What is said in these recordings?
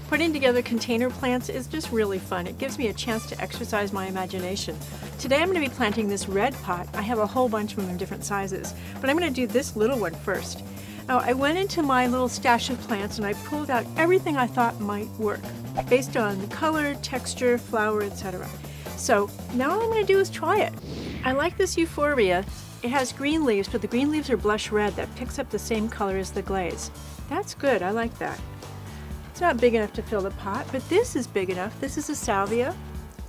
Putting together container plants is just really fun. It gives me a chance to exercise my imagination. Today I'm going to be planting this red pot. I have a whole bunch of them in different sizes, but I'm going to do this little one first. Now, I went into my little stash of plants and I pulled out everything I thought might work based on color, texture, flower, etc. So now all I'm going to do is try it. I like this euphorbia. It has green leaves, but the green leaves are blush red that picks up the same color as the glaze. That's good, I like that. It's not big enough to fill the pot, but this is big enough. This is a salvia,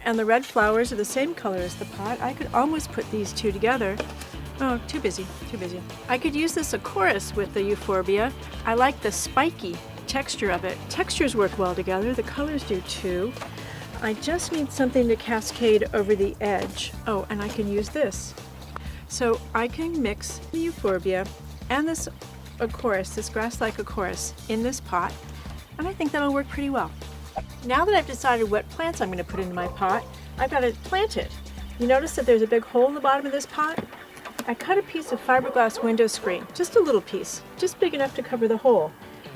and the red flowers are the same color as the pot. I could almost put these two together. Oh, too busy. I could use this chorus with the euphorbia. I like the spiky texture of it. Textures work well together, the colors do too. I just need something to cascade over the edge. Oh, and I can use this. So I can mix the euphorbia and this chorus, this grass-like chorus, in this pot. And I think that'll work pretty well. Now that I've decided what plants I'm going to put into my pot, I've got to plant it. You notice that there's a big hole in the bottom of this pot? I cut a piece of fiberglass window screen, just a little piece, just big enough to cover the hole.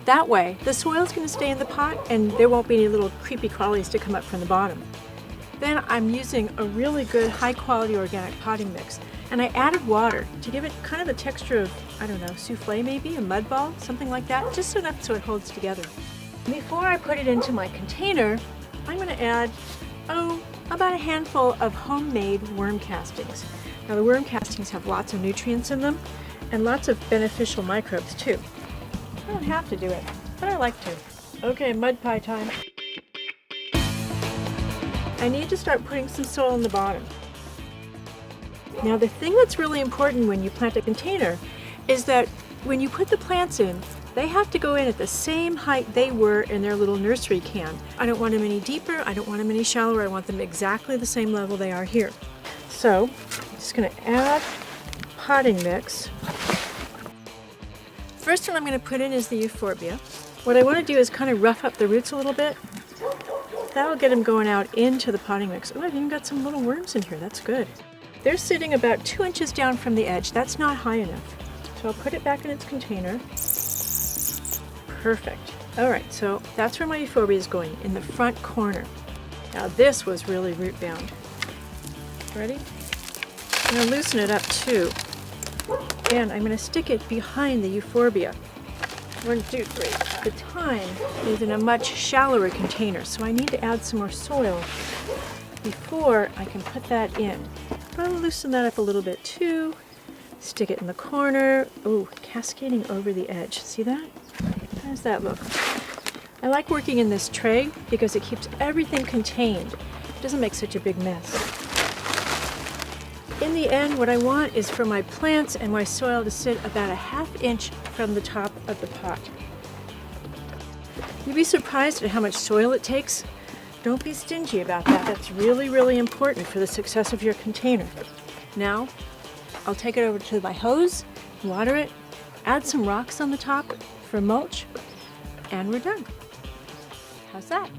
That way, the soil's going to stay in the pot and there won't be any little creepy crawlies to come up from the bottom. Then I'm using a really good high-quality organic potting mix, and I added water to give it kind of a texture of, I don't know, souffle maybe, a mud ball, something like that, just enough so it holds together. Before I put it into my container, I'm going to add, about a handful of homemade worm castings. Now the worm castings have lots of nutrients in them and lots of beneficial microbes too. I don't have to do it, but I like to. Okay, mud pie time. I need to start putting some soil in the bottom. Now the thing that's really important when you plant a container is that when you put the plants in, they have to go in at the same height they were in their little nursery can. I don't want them any deeper, I don't want them any shallower, I want them exactly the same level they are here. So, I'm just going to add potting mix. First one I'm going to put in is the euphorbia. What I want to do is kind of rough up the roots a little bit. That'll get them going out into the potting mix. Oh, I've even got some little worms in here, that's good. They're sitting about 2 inches down from the edge, that's not high enough. So I'll put it back in its container. Perfect. Alright, so that's where my euphorbia is going, in the front corner. Now this was really root bound. Ready? I'm going to loosen it up too. And I'm going to stick it behind the euphorbia. 1, 2, 3. The thyme is in a much shallower container, so I need to add some more soil before I can put that in. But I'll loosen that up a little bit too. Stick it in the corner. Oh, cascading over the edge. See that? How does that look? I like working in this tray because it keeps everything contained. It doesn't make such a big mess. In the end, what I want is for my plants and my soil to sit about a ½ inch from the top of the pot. You'd be surprised at how much soil it takes. Don't be stingy about that. That's really, really important for the success of your container. Now, I'll take it over to my hose, water it, add some rocks on the top for mulch, and we're done. How's that?